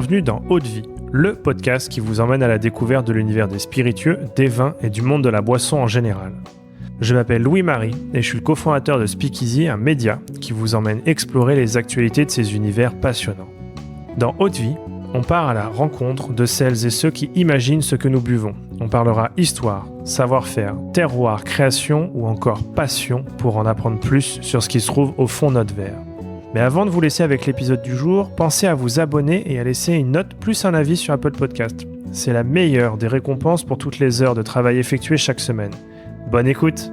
Bienvenue dans Haute Vie, le podcast qui vous emmène à la découverte de l'univers des spiritueux, des vins et du monde de la boisson en général. Je m'appelle Louis-Marie et je suis le cofondateur de Speakeasy, un média qui vous emmène explorer les actualités de ces univers passionnants. Dans Haute Vie, on part à la rencontre de celles et ceux qui imaginent ce que nous buvons. On parlera histoire, savoir-faire, terroir, création ou encore passion pour en apprendre plus sur ce qui se trouve au fond de notre verre. Mais avant de vous laisser avec l'épisode du jour, pensez à vous abonner et à laisser une note plus un avis sur Apple Podcast. C'est la meilleure des récompenses pour toutes les heures de travail effectuées chaque semaine. Bonne écoute!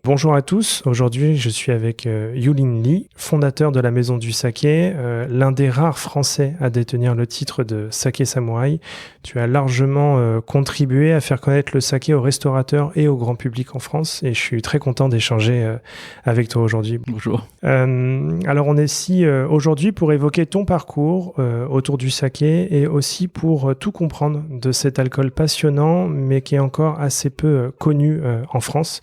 Bonjour à tous, aujourd'hui je suis avec Yulin Lee, fondateur de la Maison du Saké, l'un des rares Français à détenir le titre de Saké Samouraï. Tu as largement contribué à faire connaître le saké aux restaurateurs et au grand public en France et je suis très content d'échanger avec toi aujourd'hui. Bonjour. Alors on est ici aujourd'hui pour évoquer ton parcours autour du saké et aussi pour tout comprendre de cet alcool passionnant mais qui est encore assez peu connu en France.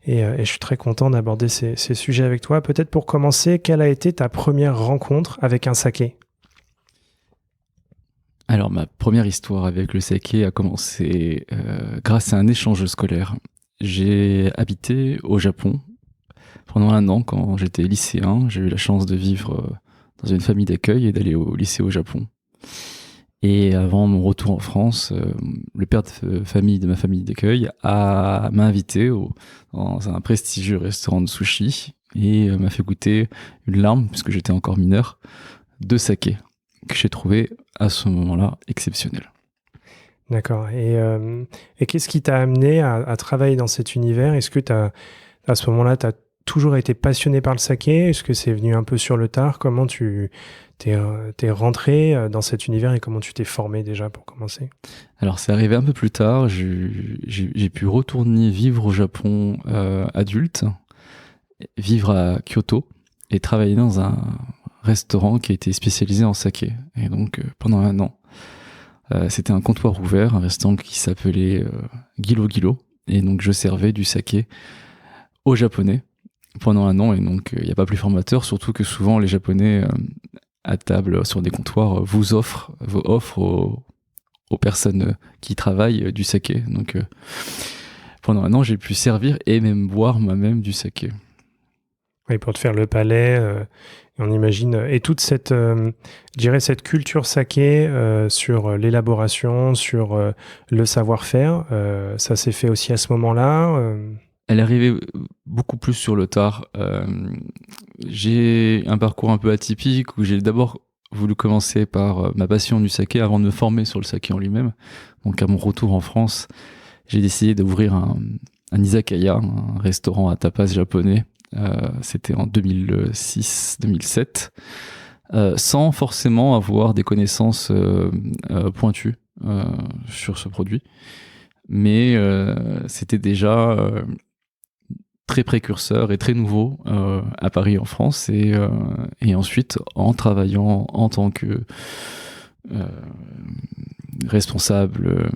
Et je suis très content d'aborder ces sujets avec toi. Peut-être pour commencer, quelle a été ta première rencontre avec un saké ? Alors, ma première histoire avec le saké a commencé grâce à un échange scolaire. J'ai habité au Japon pendant 1 an quand j'étais lycéen. J'ai eu la chance de vivre dans une famille d'accueil et d'aller au lycée au Japon. Et avant mon retour en France, le père de famille de ma famille d'accueil m'a invité dans un prestigieux restaurant de sushi et m'a fait goûter une larme, puisque j'étais encore mineur, de saké, que j'ai trouvé à ce moment-là exceptionnel. D'accord. Et qu'est-ce qui t'a amené à travailler dans cet univers ? Est-ce que à ce moment-là, tu as toujours été passionné par le saké ? Est-ce que c'est venu un peu sur le tard ? Comment tu t'es rentré dans cet univers et comment tu t'es formé déjà pour commencer ? Alors c'est arrivé un peu plus tard, j'ai pu retourner vivre au Japon adulte, vivre à Kyoto et travailler dans un restaurant qui était spécialisé en saké. Et donc pendant 1 an, c'était un comptoir ouvert, un restaurant qui s'appelait Gilo Gilo. Et donc je servais du saké aux Japonais pendant 1 an. Et donc il n'y a pas plus formateur, surtout que souvent les Japonais à table sur des comptoirs vous offrent aux personnes qui travaillent du saké. Donc pendant 1 an, j'ai pu servir et même boire moi-même du saké. Oui, pour te faire le palais, on imagine, et toute cette, je dirais cette culture saké sur l'élaboration, sur le savoir-faire, ça s'est fait aussi à ce moment-là. Elle est arrivée beaucoup plus sur le tard. J'ai un parcours un peu atypique où j'ai d'abord voulu commencer par ma passion du saké avant de me former sur le saké en lui-même. Donc à mon retour en France, j'ai décidé d'ouvrir un izakaya, un restaurant à tapas japonais. C'était en 2006-2007, sans forcément avoir des connaissances pointues sur ce produit. Mais c'était déjà très précurseur et très nouveau à Paris en France et ensuite en travaillant en tant que responsable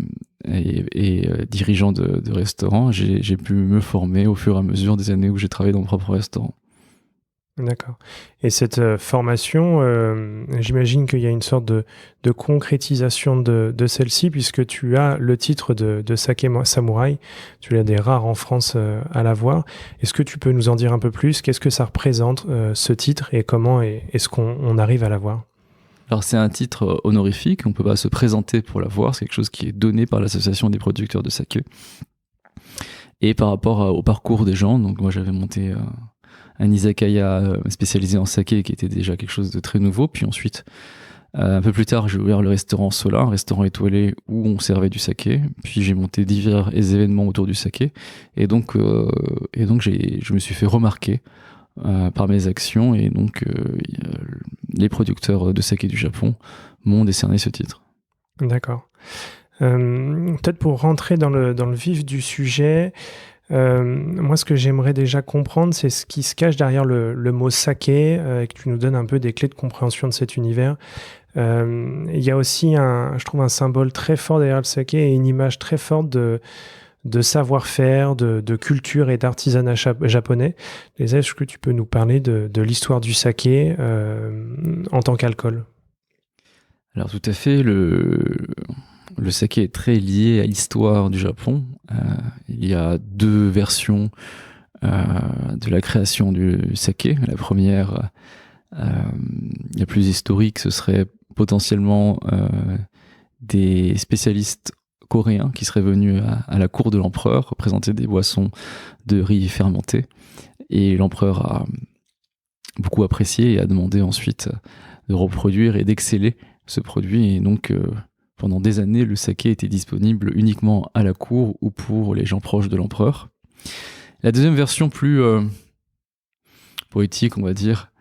et dirigeant de restaurant, j'ai pu me former au fur et à mesure des années où j'ai travaillé dans mon propre restaurant. D'accord. Et cette formation, j'imagine qu'il y a une sorte de concrétisation de celle-ci, puisque tu as le titre de Saké Samouraï. Tu es des rares en France à l'avoir. Est-ce que tu peux nous en dire un peu plus ? Qu'est-ce que ça représente, ce titre, et comment est-ce qu'on arrive à l'avoir ? Alors c'est un titre honorifique, on ne peut pas se présenter pour l'avoir, c'est quelque chose qui est donné par l'association des producteurs de saké. Et par rapport au parcours des gens, donc moi j'avais monté un izakaya spécialisé en saké qui était déjà quelque chose de très nouveau. Puis ensuite, un peu plus tard, j'ai ouvert le restaurant Sola, un restaurant étoilé où on servait du saké. Puis j'ai monté divers événements autour du saké. Et donc je me suis fait remarquer par mes actions. Et donc, les producteurs de saké du Japon m'ont décerné ce titre. D'accord. Peut-être pour rentrer dans le vif du sujet, moi, ce que j'aimerais déjà comprendre, c'est ce qui se cache derrière le mot saké, et que tu nous donnes un peu des clés de compréhension de cet univers. Il y a aussi je trouve un symbole très fort derrière le saké et une image très forte de savoir-faire, de culture et d'artisanat japonais. Est-ce que tu peux nous parler de l'histoire du saké en tant qu'alcool? Alors tout à fait, le saké est très lié à l'histoire du Japon. Il y a deux versions de la création du saké. La première, la plus historique, ce serait potentiellement des spécialistes coréens qui seraient venus à la cour de l'empereur présenter des boissons de riz fermenté. Et l'empereur a beaucoup apprécié et a demandé ensuite de reproduire et d'exceller ce produit. Et donc, pendant des années, le saké était disponible uniquement à la cour ou pour les gens proches de l'empereur. La deuxième version plus poétique, on va dire,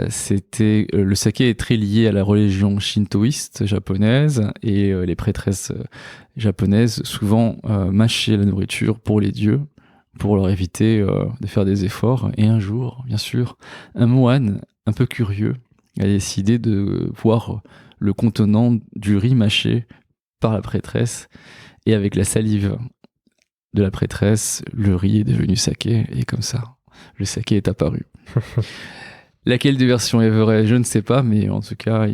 c'était le saké est très lié à la religion shintoïste japonaise et les prêtresses japonaises souvent mâchaient la nourriture pour les dieux pour leur éviter de faire des efforts. Et un jour, bien sûr, un moine un peu curieux a décidé de voir le contenant du riz mâché par la prêtresse, et avec la salive de la prêtresse, le riz est devenu saké, et comme ça, le saké est apparu. Laquelle des versions est vraie, je ne sais pas, mais en tout cas,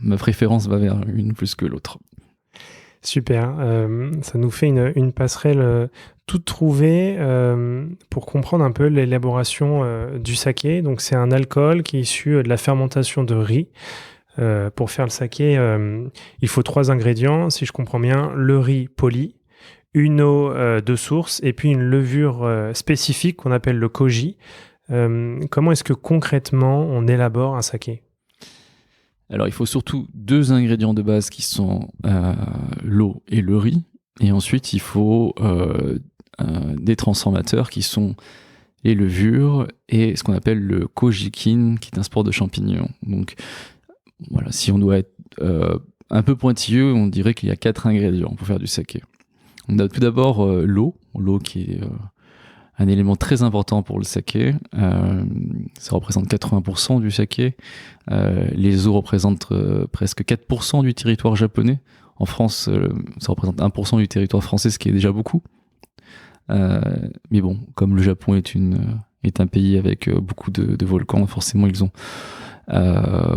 ma préférence va vers une plus que l'autre. Super, ça nous fait une passerelle toute trouvée pour comprendre un peu l'élaboration du saké. Donc c'est un alcool qui est issu de la fermentation de riz. Pour faire le saké, il faut 3 ingrédients, si je comprends bien: le riz poli, une eau de source et puis une levure spécifique qu'on appelle le koji. Comment est-ce que concrètement on élabore un saké? Alors, il faut surtout 2 ingrédients de base qui sont l'eau et le riz. Et ensuite, il faut des transformateurs qui sont les levures et ce qu'on appelle le kojikin, qui est un spore de champignons. Donc, voilà, si on doit être un peu pointilleux, on dirait qu'il y a 4 ingrédients pour faire du saké. On a tout d'abord l'eau qui est un élément très important pour le saké. Ça représente 80% du saké. Les eaux représentent presque 4% du territoire japonais. En France, ça représente 1% du territoire français, ce qui est déjà beaucoup. Mais bon, comme le Japon est un pays avec beaucoup de volcans, forcément ils ont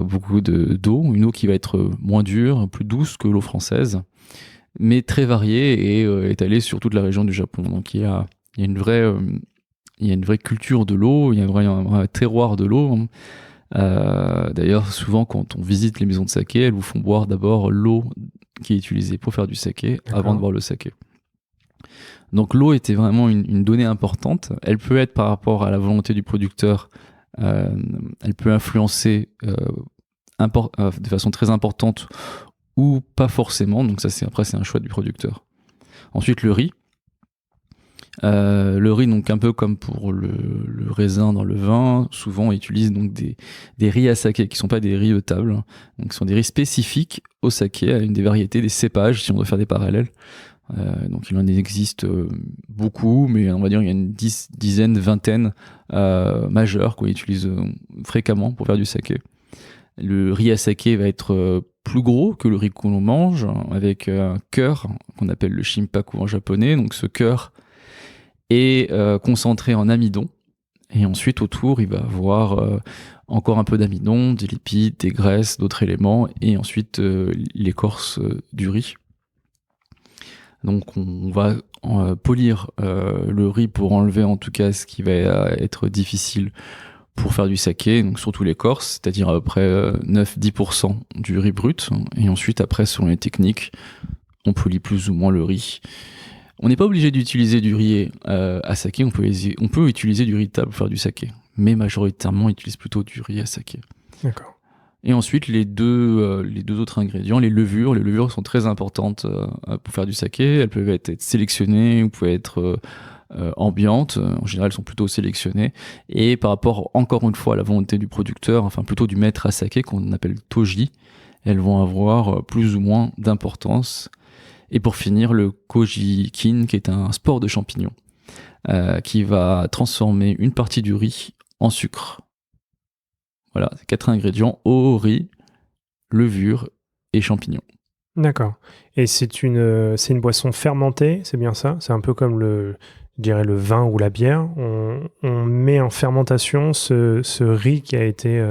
beaucoup d'eau. Une eau qui va être moins dure, plus douce que l'eau française, mais très variée et étalée sur toute la région du Japon. Donc il y a une vraie culture de l'eau, il y a un vrai terroir de l'eau. D'ailleurs, souvent, quand on visite les maisons de saké, elles vous font boire d'abord l'eau qui est utilisée pour faire du saké avant de boire le saké. Donc l'eau était vraiment une donnée importante. Elle peut être par rapport à la volonté du producteur, elle peut influencer de façon très importante ou pas forcément. Donc ça, c'est un choix du producteur. Ensuite, le riz. Donc un peu comme pour le raisin dans le vin, souvent on utilise donc des riz à saké qui sont pas des riz de table, donc ce sont des riz spécifiques au saké, à une des variétés des cépages, si on doit faire des parallèles. Donc il en existe beaucoup, mais on va dire il y a une dizaine, vingtaine majeures qu'on utilise fréquemment pour faire du saké. Le riz à saké va être plus gros que le riz qu'on mange, avec un cœur qu'on appelle le shimpaku en japonais. Donc ce cœur est concentré en amidon, et ensuite autour il va avoir encore un peu d'amidon, des lipides, des graisses, d'autres éléments, et ensuite l'écorce du riz. Donc on va polir le riz pour enlever en tout cas ce qui va être difficile pour faire du saké, donc surtout l'écorce, c'est-à-dire à peu près 9-10% du riz brut, et ensuite après selon les techniques on polit plus ou moins le riz. On n'est pas obligé d'utiliser du riz à saké, on peut utiliser du riz de table pour faire du saké, mais majoritairement on utilise plutôt du riz à saké. D'accord. Et ensuite les deux autres ingrédients, les levures sont très importantes pour faire du saké. Elles peuvent être sélectionnées ou peuvent être ambiantes. En général, elles sont plutôt sélectionnées. Et par rapport, encore une fois, à la volonté du producteur, enfin plutôt du maître à saké, qu'on appelle toji, elles vont avoir plus ou moins d'importance. Et pour finir, le kojikin, qui est un spore de champignon, qui va transformer une partie du riz en sucre. Voilà, 4 ingrédients: eau, riz, levure et champignons. D'accord. Et c'est une boisson fermentée, c'est bien ça? C'est un peu comme je dirais le vin ou la bière. On met en fermentation ce riz qui a été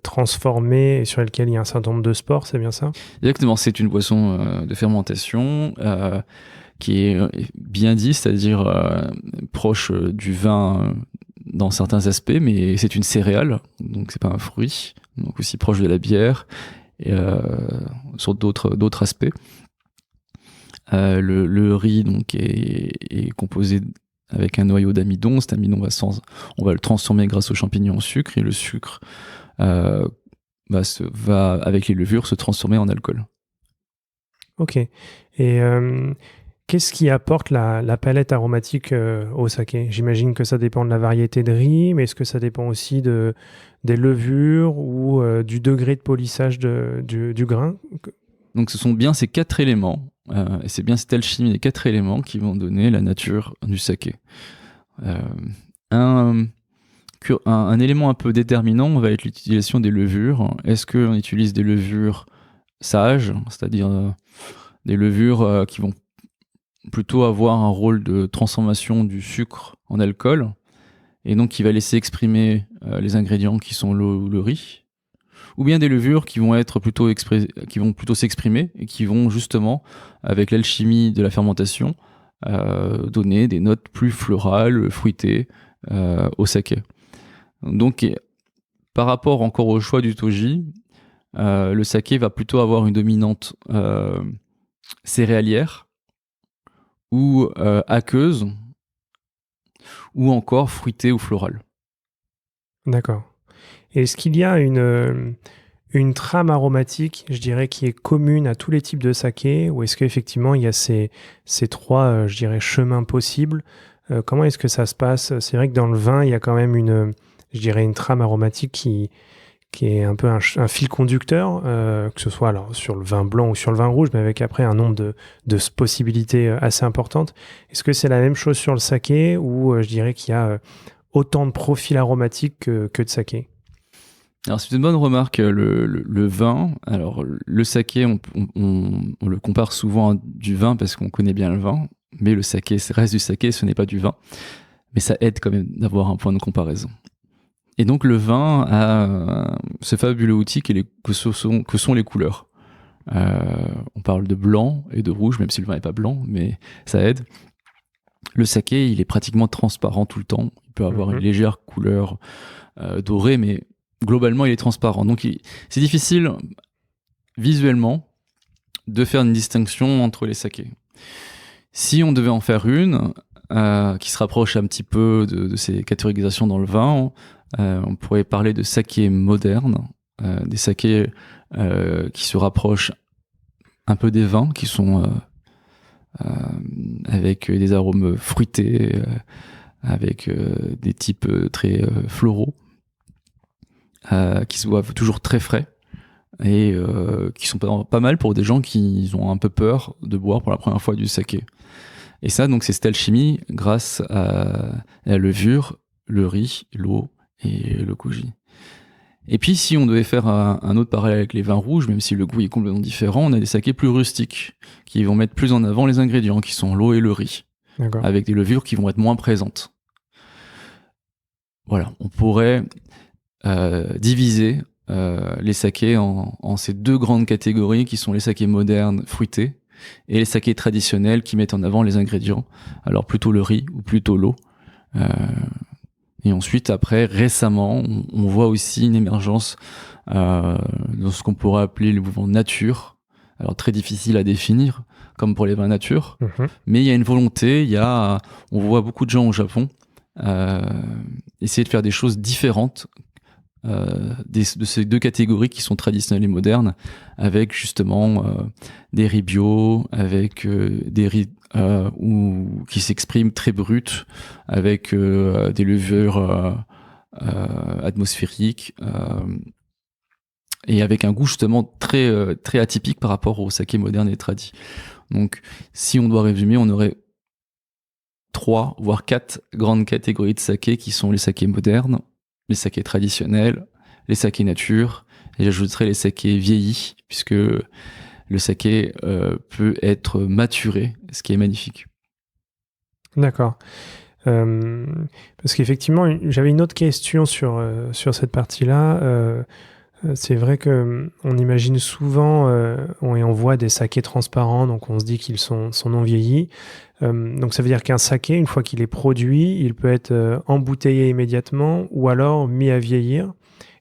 transformé et sur lequel il y a un certain nombre de spores, c'est bien ça? Exactement, c'est une boisson de fermentation qui est bien dit, c'est-à-dire proche du vin dans certains aspects, mais c'est une céréale, donc c'est pas un fruit, donc aussi proche de la bière et sur d'autres aspects. Le riz donc est composé avec un noyau d'amidon. Cet amidon on va le transformer grâce aux champignons en sucre, et le sucre va avec les levures se transformer en alcool. Ok. Et qu'est-ce qui apporte la palette aromatique au saké? J'imagine que ça dépend de la variété de riz, mais est-ce que ça dépend aussi des levures ou du degré de polissage du grain? Donc ce sont bien ces 4 éléments, et c'est bien cette alchimie des 4 éléments qui vont donner la nature du saké. Un élément un peu déterminant va être l'utilisation des levures. Est-ce qu'on utilise des levures sages, c'est-à-dire des levures qui vont plutôt avoir un rôle de transformation du sucre en alcool, et donc qui va laisser exprimer les ingrédients qui sont l'eau ou le riz, ou bien des levures qui vont plutôt s'exprimer et qui vont justement, avec l'alchimie de la fermentation, donner des notes plus florales, fruitées au saké. Donc, par rapport encore au choix du toji, le saké va plutôt avoir une dominante céréalière ou aqueuse, ou encore fruitée ou florale. D'accord. Est-ce qu'il y a une trame aromatique, je dirais, qui est commune à tous les types de saké, ou est-ce qu'effectivement il y a ces trois, je dirais, chemins possibles? Comment est-ce que ça se passe? C'est vrai que dans le vin, il y a quand même je dirais, une trame aromatique qui est un peu un fil conducteur, que ce soit alors sur le vin blanc ou sur le vin rouge, mais avec après un nombre de possibilités assez importantes. Est-ce que c'est la même chose sur le saké, ou je dirais qu'il y a autant de profils aromatiques que de saké? Alors c'est une bonne remarque, le vin. Alors le saké, on le compare souvent à du vin parce qu'on connaît bien le vin, mais le saké, ça reste du saké, ce n'est pas du vin. Mais ça aide quand même d'avoir un point de comparaison. Et donc le vin a ce fabuleux outil que sont les couleurs. On parle de blanc et de rouge, même si le vin n'est pas blanc, mais ça aide. Le saké, il est pratiquement transparent tout le temps. Il peut avoir une légère couleur dorée, mais globalement, il est transparent. Donc, c'est difficile visuellement de faire une distinction entre les sakés. Si on devait en faire une qui se rapproche un petit peu de ces catégorisations dans le vin, on pourrait parler de sakés modernes, des sakés qui se rapprochent un peu des vins, qui sont avec des arômes fruités, avec des types très floraux, qui se boivent toujours très frais et qui sont pas mal pour des gens qui ont un peu peur de boire pour la première fois du saké. Et ça, donc, c'est cette alchimie grâce à la levure, le riz, l'eau et le koji. Et puis, si on devait faire un autre parallèle avec les vins rouges, même si le goût est complètement différent, on a des sakés plus rustiques, qui vont mettre plus en avant les ingrédients, qui sont l'eau et le riz, avec des levures qui vont être moins présentes. Voilà, on pourrait diviser les sakés en ces deux grandes catégories, qui sont les sakés modernes, fruités, et les sakés traditionnels, qui mettent en avant les ingrédients, alors plutôt le riz ou plutôt l'eau. Et ensuite, après, récemment, on voit aussi une émergence de ce qu'on pourrait appeler le mouvement nature. Alors, très difficile à définir, comme pour les vins nature. Mais il y a une volonté, on voit beaucoup de gens au Japon essayer de faire des choses différentes de ces deux catégories qui sont traditionnelles et modernes, avec justement des riz bio, avec des riz qui s'expriment très bruts, avec des levures atmosphériques, et avec un goût justement très, très atypique par rapport au saké moderne et tradi. Donc, si on doit résumer, on aurait 3 voire 4 grandes catégories de saké, qui sont les sakés modernes, les sakés traditionnels, les sakés nature, et j'ajouterais les sakés vieillis, puisque le saké peut être maturé, ce qui est magnifique. D'accord. Parce qu'effectivement, j'avais une autre question sur cette partie-là. C'est vrai que on imagine souvent et on voit des sakés transparents, donc on se dit qu'ils sont non vieillis. Donc ça veut dire qu'un saké, une fois qu'il est produit, il peut être embouteillé immédiatement ou alors mis à vieillir.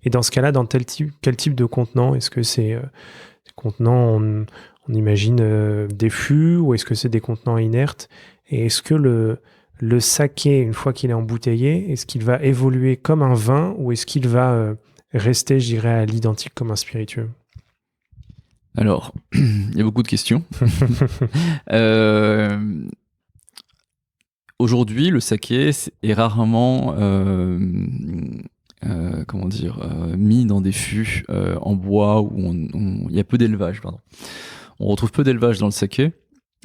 Et dans ce cas-là, dans quel type de contenant? Est-ce que c'est des contenants, on imagine des fûts, ou est-ce que c'est des contenants inertes? Et est-ce que le saké, une fois qu'il est embouteillé, est-ce qu'il va évoluer comme un vin ou est-ce qu'il va rester, je dirais, à l'identique comme un spiritueux? Alors, il y a beaucoup de questions. Aujourd'hui, le saké est rarement mis dans des fûts en bois où il y a peu d'élevage. Pardon. On retrouve peu d'élevage dans le saké.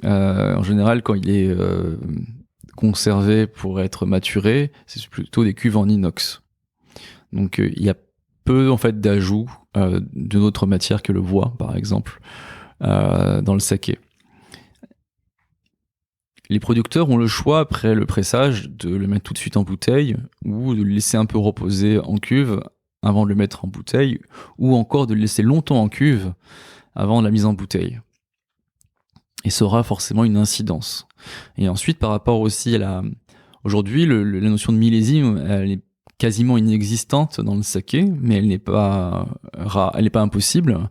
En général, quand il est conservé pour être maturé, c'est plutôt des cuves en inox. Donc, il y a peu en fait d'ajouts de d'autres matières que le bois, par exemple, dans le saké. Les producteurs ont le choix, après le pressage, de le mettre tout de suite en bouteille ou de le laisser un peu reposer en cuve avant de le mettre en bouteille, ou encore de le laisser longtemps en cuve avant la mise en bouteille. Et ça aura forcément une incidence. Et ensuite, par rapport aussi à aujourd'hui, la notion de millésime, elle est quasiment inexistante dans le saké, mais elle n'est pas impossible.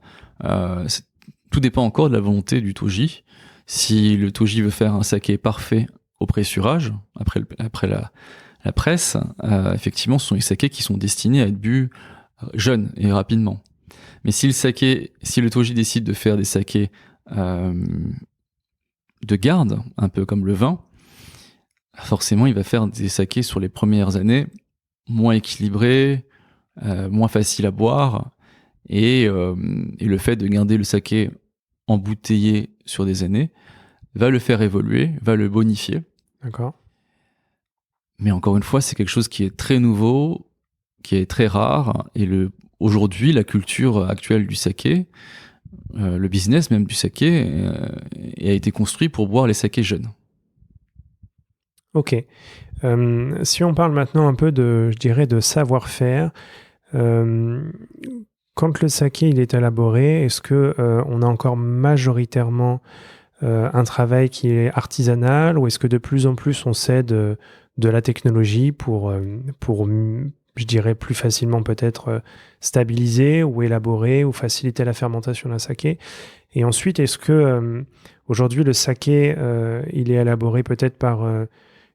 Tout dépend encore de la volonté du toji. Si le toji veut faire un saké parfait au pressurage, après la presse, effectivement, ce sont les sakés qui sont destinés à être bu jeunes et rapidement. Mais si le toji décide de faire des sakés de garde, un peu comme le vin, forcément, il va faire des sakés sur les premières années moins équilibrés, moins faciles à boire, et le fait de garder le saké embouteillé sur des années va le faire évoluer, va le bonifier. D'accord. Mais encore une fois, c'est quelque chose qui est très nouveau, qui est très rare, et aujourd'hui, la culture actuelle du saké, le business même du saké, a été construit pour boire les sakés jeunes. Ok. Si on parle maintenant un peu de savoir-faire, quand le saké il est élaboré, est-ce que on a encore majoritairement un travail qui est artisanal, ou est-ce que de plus en plus on s'aide de la technologie pour je dirais plus facilement peut-être stabiliser ou élaborer ou faciliter la fermentation d'un saké? Et ensuite, est-ce que aujourd'hui le saké il est élaboré peut-être par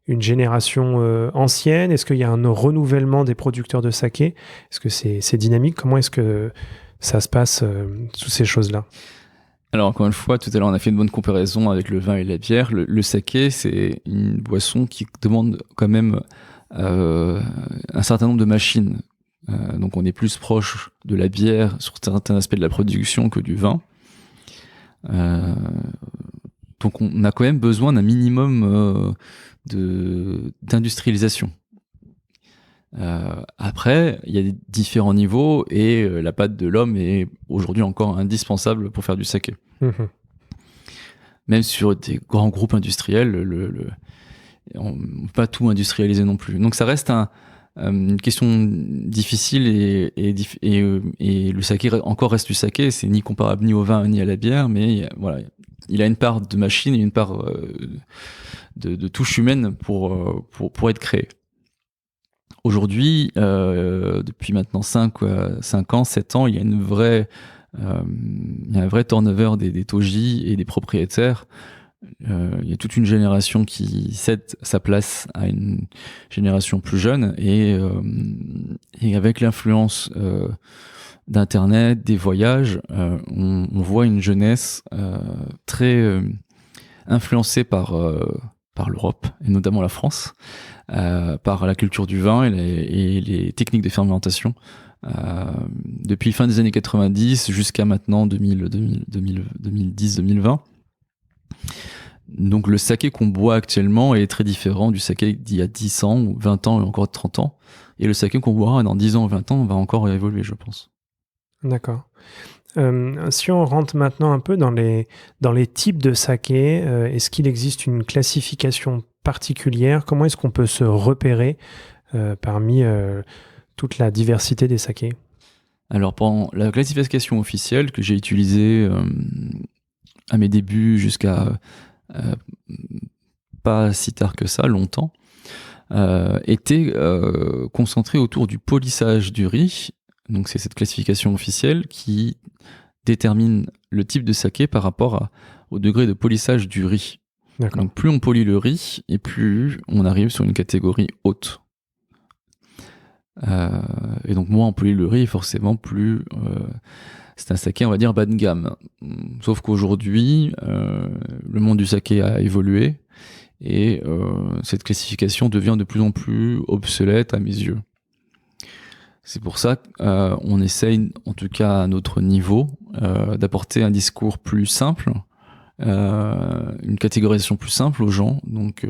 une génération ancienne? Est-ce qu'il y a un renouvellement des producteurs de saké? Est-ce que c'est dynamique? Comment est-ce que ça se passe, toutes ces choses-là? Alors encore une fois, tout à l'heure on a fait une bonne comparaison avec le vin et la bière. Le saké, c'est une boisson qui demande quand même un certain nombre de machines. Donc on est plus proche de la bière sur certains aspects de la production que du vin. Donc on a quand même besoin d'un minimum d'industrialisation. Après, il y a des différents niveaux et la patte de l'homme est aujourd'hui encore indispensable pour faire du saké. Mmh. Même sur des grands groupes industriels, on ne peut pas tout industrialiser non plus. Donc ça reste une question difficile et le saké encore reste du saké. C'est ni comparable ni au vin ni à la bière, mais voilà, il a une part de machine et une part de touche humaine pour être créé. Aujourd'hui, depuis maintenant 5 ans, 7 ans, il y a un vrai turnover des toji et des propriétaires. Il y a toute une génération qui cède sa place à une génération plus jeune et avec l'influence d'Internet, des voyages, on voit une jeunesse très influencée par l'Europe et notamment la France, par la culture du vin et les techniques de fermentation. Depuis fin des années 90 jusqu'à maintenant 2010-2020. Donc le saké qu'on boit actuellement est très différent du saké d'il y a 10 ans, ou 20 ans et encore 30 ans. Et le saké qu'on boira dans 10 ans ou 20 ans va encore évoluer, je pense. D'accord. Si on rentre maintenant un peu dans les types de saké, est-ce qu'il existe une classification particulière? Comment est-ce qu'on peut se repérer parmi toute la diversité des sakés? Alors, pour la classification officielle que j'ai utilisée à mes débuts jusqu'à pas si tard que ça, longtemps, était concentrée autour du polissage du riz. Donc, c'est cette classification officielle qui détermine le type de saké par rapport au degré de polissage du riz. D'accord. Donc, plus on polit le riz, et plus on arrive sur une catégorie haute. Et donc, moins on polit le riz, forcément, plus c'est un saké, on va dire, bas de gamme. Sauf qu'aujourd'hui, le monde du saké a évolué et cette classification devient de plus en plus obsolète à mes yeux. C'est pour ça qu'on essaye, en tout cas à notre niveau, d'apporter un discours plus simple, une catégorisation plus simple aux gens. Donc,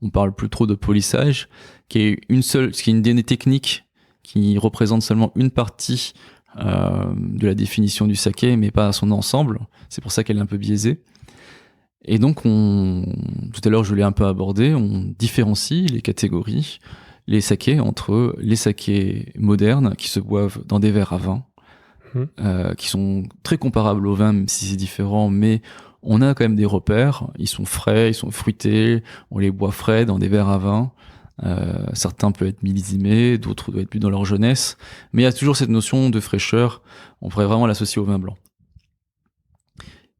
on parle plus trop de polissage, qui est une des techniques qui représente seulement une partie de la définition du saké, mais pas son ensemble. C'est pour ça qu'elle est un peu biaisée. Et donc, tout à l'heure, je l'ai un peu abordé, on différencie les catégories, les sakés, entre les sakés modernes qui se boivent dans des verres à vin, qui sont très comparables au vin, même si c'est différent, mais on a quand même des repères. Ils sont frais, ils sont fruités, on les boit frais dans des verres à vin. Certains peuvent être millésimés, d'autres doivent être plus dans leur jeunesse, mais il y a toujours cette notion de fraîcheur. On pourrait vraiment l'associer au vin blanc.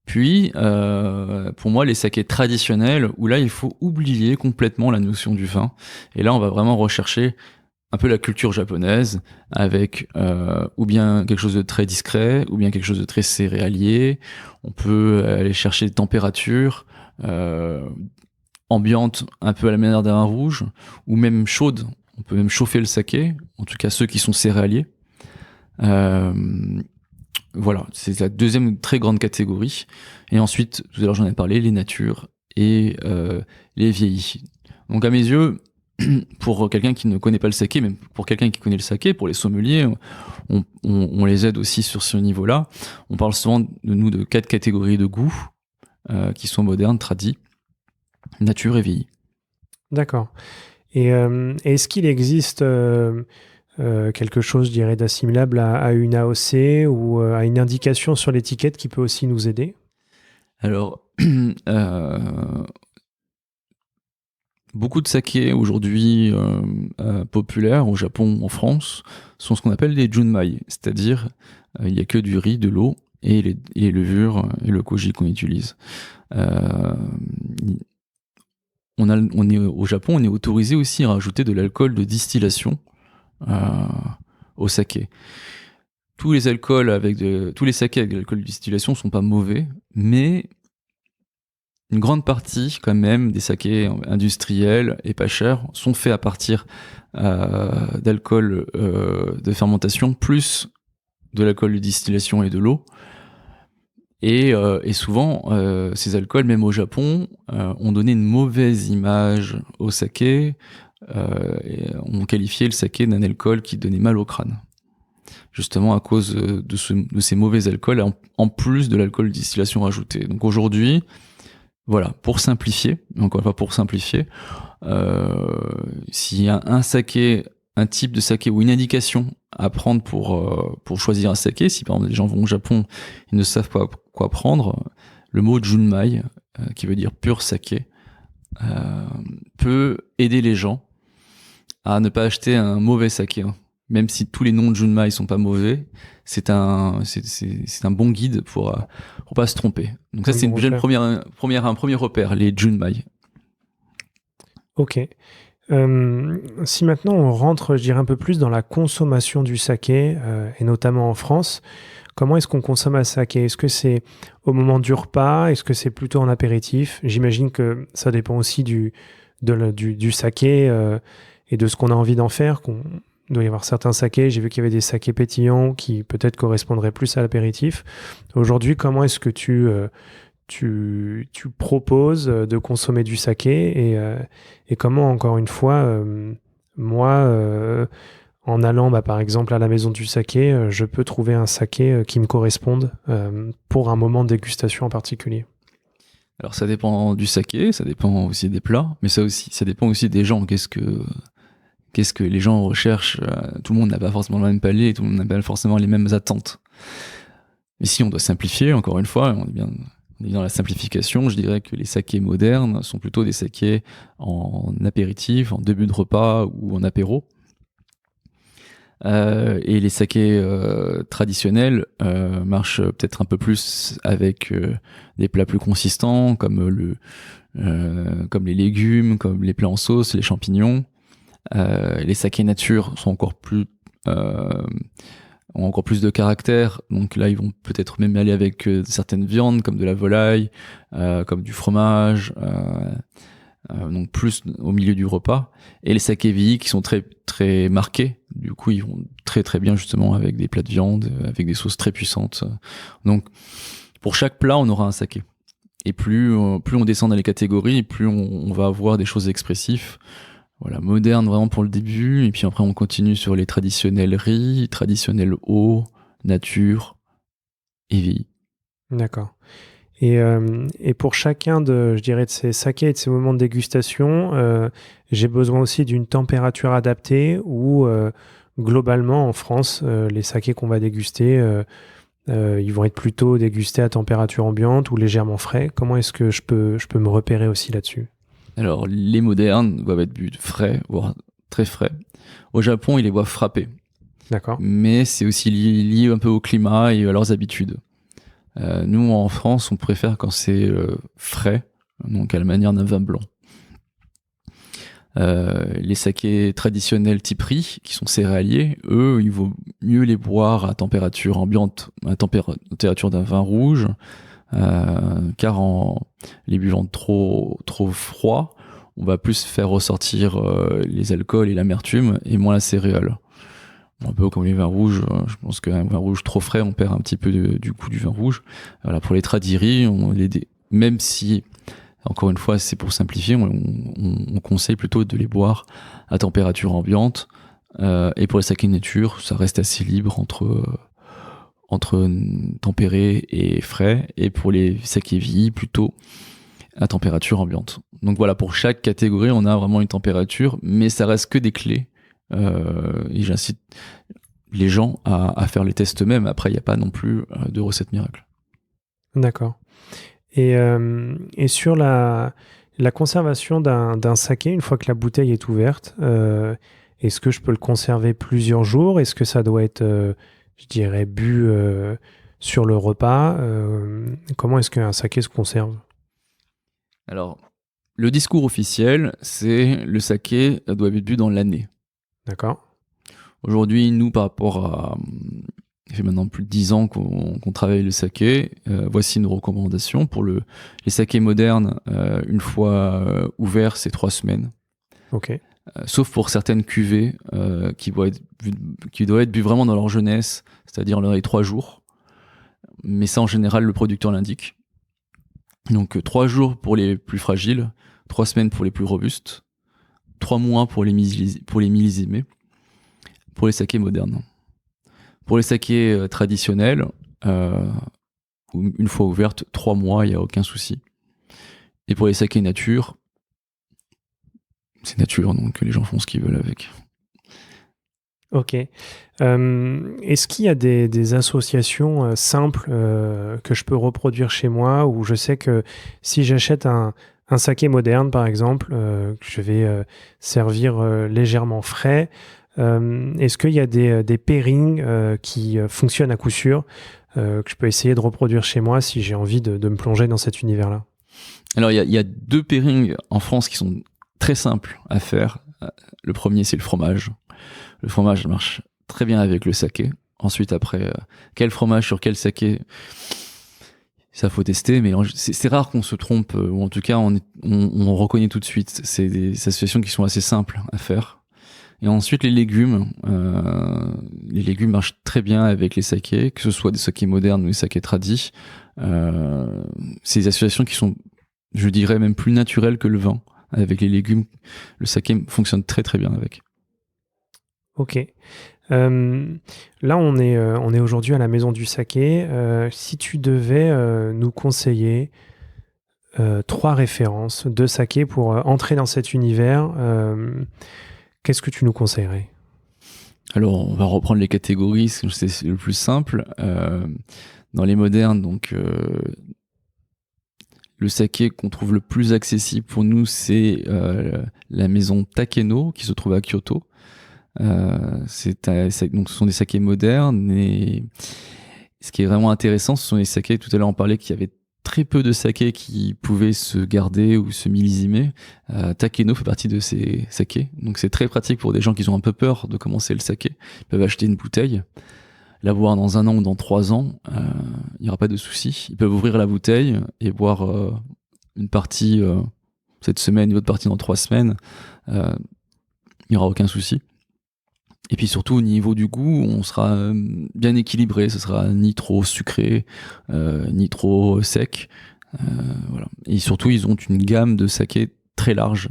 Puis, pour moi, les sakés traditionnels, où là, il faut oublier complètement la notion du vin. Et là, on va vraiment rechercher un peu la culture japonaise, avec ou bien quelque chose de très discret, ou bien quelque chose de très céréalier. On peut aller chercher des températures ambiantes, un peu à la manière d'un vin rouge, ou même chaudes. On peut même chauffer le saké, en tout cas ceux qui sont céréaliers. Voilà, c'est la deuxième très grande catégorie. Et ensuite, tout à l'heure j'en ai parlé, les natures et les vieillis. Donc à mes yeux, pour quelqu'un qui ne connaît pas le saké, même pour quelqu'un qui connaît le saké, pour les sommeliers, on les aide aussi sur ce niveau-là. On parle souvent de nous de 4 catégories de goût qui sont modernes, tradis, nature et vieillis. D'accord. Et est-ce qu'il existe quelque chose, je dirais, d'assimilable à une AOC ou à une indication sur l'étiquette qui peut aussi nous aider? Alors, beaucoup de sakés aujourd'hui populaires au Japon, en France, sont ce qu'on appelle des junmai, c'est-à-dire il n'y a que du riz, de l'eau et les levures et le koji qu'on utilise. Au Japon, on est autorisé aussi à rajouter de l'alcool de distillation au saké. Tous les sakés avec de l'alcool de distillation sont pas mauvais, mais une grande partie quand même des sakés industriels et pas chers sont faits à partir d'alcool de fermentation plus de l'alcool de distillation et de l'eau. Et souvent, ces alcools, même au Japon, ont donné une mauvaise image au saké. Et on qualifiait le saké d'un alcool qui donnait mal au crâne. Justement à cause de ces mauvais alcools, en plus de l'alcool de distillation rajouté. Donc aujourd'hui, voilà, pour simplifier, encore une fois pour simplifier, s'il y a un type de saké ou une indication à prendre pour choisir un saké, si par exemple les gens vont au Japon, ils ne savent pas quoi prendre, le mot junmai, qui veut dire pur saké, peut aider les gens à ne pas acheter un mauvais saké. Hein. Même si tous les noms de junmai sont pas mauvais, c'est un bon guide pour pas se tromper. Donc ça, c'est déjà un premier repère, les junmai. Ok. Si maintenant on rentre, je dirais, un peu plus dans la consommation du saké, et notamment en France, comment est-ce qu'on consomme un saké? Est-ce que c'est au moment du repas? Est-ce que c'est plutôt en apéritif? J'imagine que ça dépend aussi du saké et de ce qu'on a envie d'en faire. Il doit y avoir certains sakés, j'ai vu qu'il y avait des sakés pétillants qui peut-être correspondraient plus à l'apéritif. Aujourd'hui, comment est-ce que tu proposes de consommer du saké et comment, encore une fois, moi, en allant par exemple à la maison du saké, je peux trouver un saké qui me corresponde pour un moment de dégustation en particulier? Alors ça dépend du saké, ça dépend aussi des plats, mais ça dépend aussi des gens. Qu'est-ce que les gens recherchent? Tout le monde n'a pas forcément le même palais, et tout le monde n'a pas forcément les mêmes attentes. Mais si on doit simplifier, encore une fois, on est dans la simplification, je dirais que les sakés modernes sont plutôt des sakés en apéritif, en début de repas ou en apéro. Et les sakés traditionnels marchent peut-être un peu plus avec des plats plus consistants, comme les légumes, comme les plats en sauce, les champignons. Les sakés nature sont ont encore plus de caractère, donc là ils vont peut-être même aller avec certaines viandes comme de la volaille, comme du fromage, donc plus au milieu du repas. Et les sakés vieillis qui sont très très marqués, du coup ils vont très très bien justement avec des plats de viande, avec des sauces très puissantes. Donc pour chaque plat on aura un saké. Et plus on descend dans les catégories, plus on va avoir des choses expressives. Voilà, moderne vraiment pour le début, et puis après on continue sur les traditionnels riz, traditionnels eau, nature et vieilli. D'accord. Et pour chacun de ces sakés et de ces moments de dégustation, j'ai besoin aussi d'une température adaptée ou globalement en France, les sakés qu'on va déguster, ils vont être plutôt dégustés à température ambiante ou légèrement frais. Comment est-ce que je peux me repérer aussi là-dessus? Alors les modernes doivent être bu frais, voire très frais. Au Japon, ils les boivent frappés. D'accord. Mais c'est aussi lié un peu au climat et à leurs habitudes. Nous, en France, on préfère quand c'est frais, donc à la manière d'un vin blanc. Les sakés traditionnels type riz, qui sont céréaliers, eux, il vaut mieux les boire à température ambiante, à température d'un vin rouge, car en les buvant trop froid, on va plus faire ressortir les alcools et l'amertume et moins la céréale. Un peu comme les vins rouges, je pense qu'un vin rouge trop frais, on perd un petit peu du goût du vin rouge. Voilà, pour les tradiris, même si, encore une fois, c'est pour simplifier, on conseille plutôt de les boire à température ambiante. Et pour les sakés nature, ça reste assez libre entre tempéré et frais. Et pour les sakés vieillis, plutôt à température ambiante. Donc voilà, pour chaque catégorie, on a vraiment une température, mais ça reste que des clés. Et j'incite les gens à faire les tests eux-mêmes. Après, il n'y a pas non plus de recette miracle. D'accord. Et sur la conservation d'un saké, une fois que la bouteille est ouverte, est-ce que je peux le conserver plusieurs jours? Est-ce que ça doit être, je dirais, bu sur le repas? Comment est-ce qu'un saké se conserve? Alors, le discours officiel, c'est le saké doit être bu dans l'année. D'accord. Aujourd'hui, nous, par rapport à... Ça fait maintenant plus de 10 ans qu'on travaille le saké. Voici nos recommandations. Pour les sakés modernes, une fois ouverts, c'est 3 semaines. Ok. Sauf pour certaines cuvées qui doivent être bues vraiment dans leur jeunesse, c'est-à-dire dans les 3 jours. Mais ça, en général, le producteur l'indique. Donc 3 jours pour les plus fragiles, 3 semaines pour les plus robustes, 3 mois pour les millésimés, pour les sakés modernes. Pour les sakés traditionnels, une fois ouvertes, 3 mois, il n'y a aucun souci. Et pour les sakés nature, c'est nature, donc les gens font ce qu'ils veulent avec. Ok. Est-ce qu'il y a des associations simples que je peux reproduire chez moi, où je sais que si j'achète un saké moderne, par exemple, que je vais servir légèrement frais, est-ce qu'il y a des pairings qui fonctionnent à coup sûr, que je peux essayer de reproduire chez moi si j'ai envie de me plonger dans cet univers-là? Alors, il y a 2 pairings en France qui sont très simples à faire. Le premier, c'est le fromage. Le fromage marche très bien avec le saké. Ensuite, après, quel fromage sur quel saké, ça faut tester, mais c'est rare qu'on se trompe, ou en tout cas, on reconnaît tout de suite. C'est des associations qui sont assez simples à faire. Et ensuite, les légumes marchent très bien avec les sakés, que ce soit des sakés modernes ou des sakés tradis. C'est des associations qui sont, je dirais, même plus naturelles que le vin. Avec les légumes, le saké fonctionne très très bien avec. Ok. Là, on est aujourd'hui à la Maison du Saké. Si tu devais nous conseiller 3 références de saké pour entrer dans cet univers, qu'est-ce que tu nous conseillerais? Alors, on va reprendre les catégories, c'est le plus simple. Dans les modernes, donc le saké qu'on trouve le plus accessible pour nous, c'est la maison Takeno qui se trouve à Kyoto. Donc, ce sont des sakés modernes, et ce qui est vraiment intéressant, ce sont les sakés. Tout à l'heure, on parlait qu'il y avait très peu de sakés qui pouvaient se garder ou se millisimer. Takeno fait partie de ces sakés, donc c'est très pratique pour des gens qui ont un peu peur de commencer le saké. Ils peuvent acheter une bouteille, la boire dans 1 an ou dans 3 ans, il n'y aura pas de souci. Ils peuvent ouvrir la bouteille et boire une partie cette semaine, une autre partie dans 3 semaines. Il n'y aura aucun souci. Et puis surtout au niveau du goût, on sera bien équilibré, ce sera ni trop sucré, ni trop sec. Voilà. Et surtout, ils ont une gamme de sakés très large.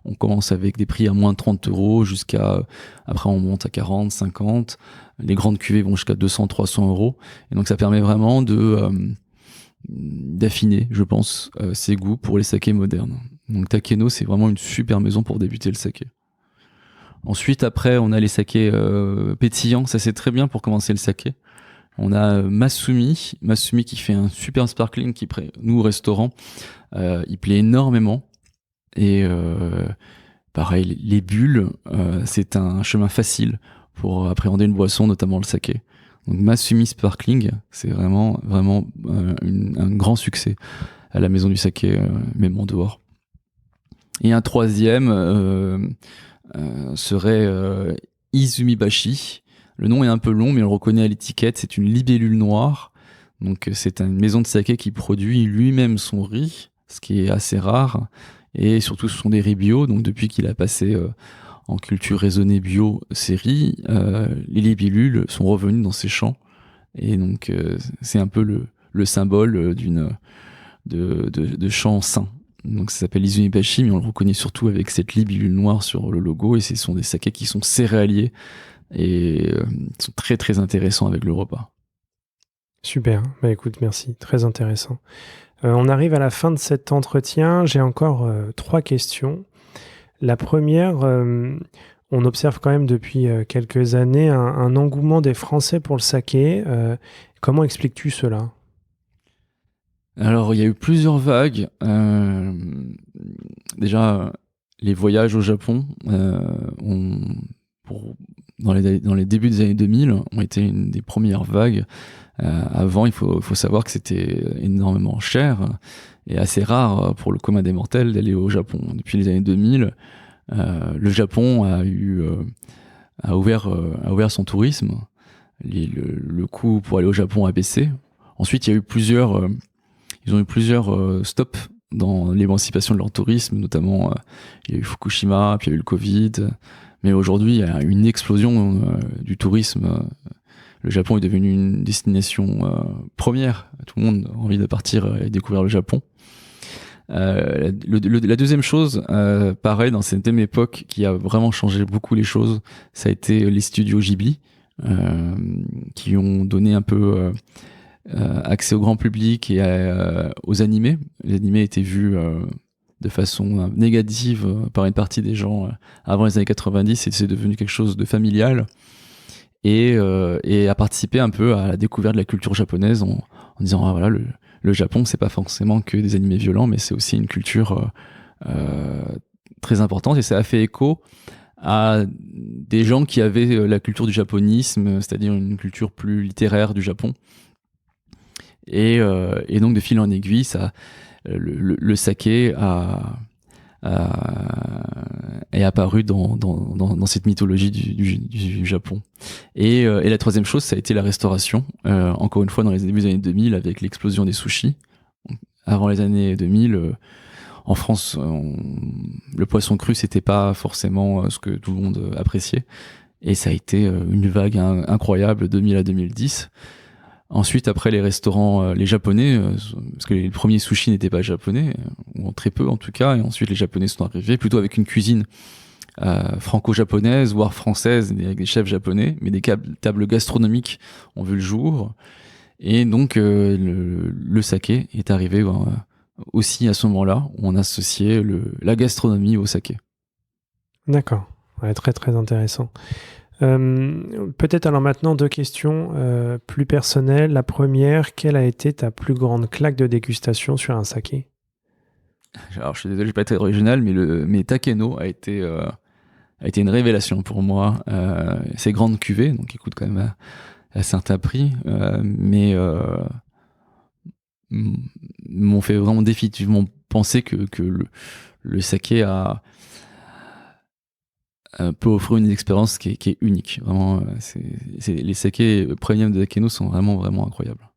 On commence avec des prix à moins de 30 € jusqu'à... Après, on monte à 40, 50. Les grandes cuvées vont jusqu'à 200, 300 €. Et donc, ça permet vraiment d'affiner, je pense, ses goûts pour les sakés modernes. Donc, Takeno, c'est vraiment une super maison pour débuter le saké. Ensuite, après, on a les sakés pétillants. Ça, c'est très bien pour commencer le saké. On a Masumi qui fait un super sparkling qui, nous, au restaurant, il plaît énormément. Et pareil, les bulles, c'est un chemin facile pour appréhender une boisson, notamment le saké. Donc Masumi Sparkling, c'est vraiment un grand succès à la Maison du Saké, même en dehors. Et un troisième serait Izumibashi. Le nom est un peu long, mais on le reconnaît à l'étiquette. C'est une libellule noire. Donc c'est une maison de saké qui produit lui-même son riz, ce qui est assez rare. Et surtout, ce sont des riz bio. Donc depuis qu'il a passé en culture raisonnée bio ses riz, les libellules sont revenues dans ses champs. Et donc c'est un peu le symbole de champs sains. Donc ça s'appelle Izumibashi, mais on le reconnaît surtout avec cette libellule noire sur le logo. Et ce sont des sakés qui sont céréaliers et sont très très intéressants avec le repas. Super, bah écoute, merci, très intéressant. On arrive à la fin de cet entretien, j'ai encore 3 questions. La première, on observe quand même depuis quelques années un engouement des Français pour le saké. Comment expliques-tu cela ? Alors, il y a eu plusieurs vagues. Déjà, les voyages au Japon dans les débuts des années 2000 ont été une des premières vagues. Avant, il faut savoir que c'était énormément cher et assez rare pour le commun des mortels d'aller au Japon. Depuis les années 2000, le Japon a ouvert son tourisme. Le coût pour aller au Japon a baissé. Ensuite, ils ont eu plusieurs stops dans l'émancipation de leur tourisme, notamment il y a eu Fukushima, puis il y a eu le Covid. Mais aujourd'hui, il y a une explosion du tourisme. Le Japon est devenu une destination première. Tout le monde a envie de partir et découvrir le Japon. La deuxième chose, pareil, dans cette même époque qui a vraiment changé beaucoup les choses, ça a été les studios Ghibli, qui ont donné un peu accès au grand public et aux animés. Les animés étaient vus de façon négative par une partie des gens avant les années 90, et c'est devenu quelque chose de familial et a participé un peu à la découverte de la culture japonaise en disant voilà, le Japon, c'est pas forcément que des animés violents, mais c'est aussi une culture très importante, et ça a fait écho à des gens qui avaient la culture du japonisme, c'est-à-dire une culture plus littéraire du Japon. Et donc de fil en aiguille, le saké est apparu dans cette mythologie du Japon. Et la troisième chose, ça a été la restauration. Encore une fois, dans les débuts des années 2000, avec l'explosion des sushis. Avant les années 2000, en France, le poisson cru, c'était pas forcément ce que tout le monde appréciait. Et ça a été une vague incroyable, 2000 à 2010. Ensuite, après les restaurants, les japonais, parce que les premiers sushis n'étaient pas japonais, ou très peu en tout cas, et ensuite les japonais sont arrivés, plutôt avec une cuisine franco-japonaises, voire françaises, avec des chefs japonais, mais des tables gastronomiques ont vu le jour. Et donc le saké est arrivé aussi à ce moment-là, où on associait la gastronomie au saké. D'accord, ouais, très très intéressant. Peut-être alors maintenant 2 questions plus personnelles. La première, quelle a été ta plus grande claque de dégustation sur un saké ? Alors je suis désolé, je vais pas être original, mais Takeno a été une révélation pour moi. C'est grande cuvée, donc il coûte quand même un certain prix, mais m'ont fait vraiment définitivement penser que le saké peut offrir une expérience qui est unique. Vraiment, les sakés premium de Takeno sont vraiment, vraiment incroyables.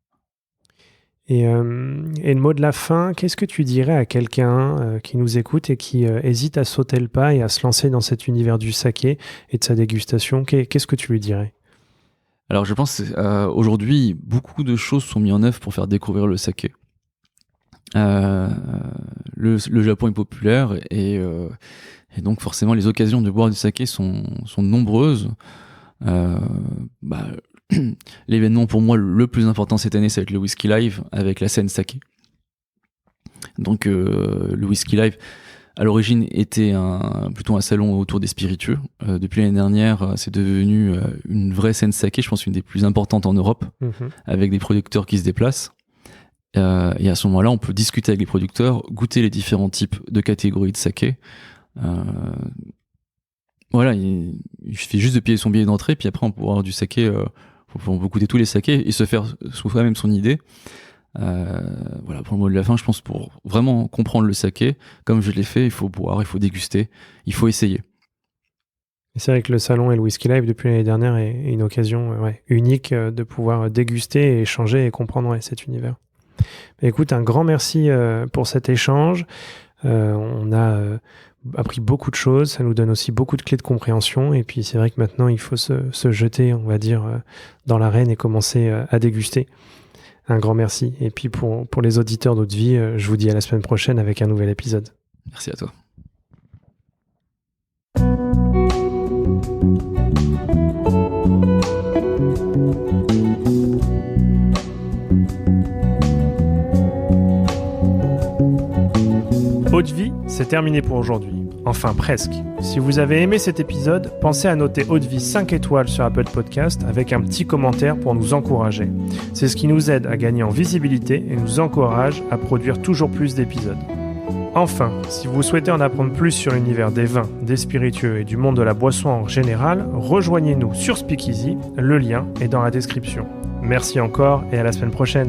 Et le mot de la fin, qu'est-ce que tu dirais à quelqu'un qui nous écoute et qui hésite à sauter le pas et à se lancer dans cet univers du saké et de sa dégustation ? Qu'est-ce que tu lui dirais ? Alors je pense aujourd'hui, beaucoup de choses sont mises en œuvre pour faire découvrir le saké. Le Japon est populaire et donc forcément les occasions de boire du saké sont nombreuses. L'événement pour moi le plus important cette année, ça va être le Whisky Live avec la scène saké. Donc le Whisky Live à l'origine était plutôt un salon autour des spiritueux. Depuis l'année dernière, c'est devenu une vraie scène saké, je pense une des plus importantes en Europe, avec des producteurs qui se déplacent. Et à ce moment-là, on peut discuter avec les producteurs, goûter les différents types de catégories de saké. Voilà, il suffit juste de payer son billet d'entrée, puis après on peut avoir du saké, on peut goûter tous les sakés et se faire soi-même son idée. Voilà, pour le mot de la fin, je pense pour vraiment comprendre le saké, comme je l'ai fait, il faut boire, il faut déguster, il faut essayer. Et c'est vrai que le salon et le Whisky Live depuis l'année dernière est une occasion unique de pouvoir déguster, échanger et comprendre cet univers. Mais écoute, un grand merci pour cet échange. On a appris beaucoup de choses, ça nous donne aussi beaucoup de clés de compréhension, et puis c'est vrai que maintenant il faut se jeter, on va dire, dans l'arène et commencer à déguster. Un grand merci. Et puis pour les auditeurs d'Eau de Vie, je vous dis à la semaine prochaine avec un nouvel épisode. Merci à toi. Eau de Vie, c'est terminé pour aujourd'hui. Enfin, presque. Si vous avez aimé cet épisode, pensez à noter Eau de Vie 5 étoiles sur Apple Podcast avec un petit commentaire pour nous encourager. C'est ce qui nous aide à gagner en visibilité et nous encourage à produire toujours plus d'épisodes. Enfin, si vous souhaitez en apprendre plus sur l'univers des vins, des spiritueux et du monde de la boisson en général, rejoignez-nous sur Speakeasy, le lien est dans la description. Merci encore et à la semaine prochaine.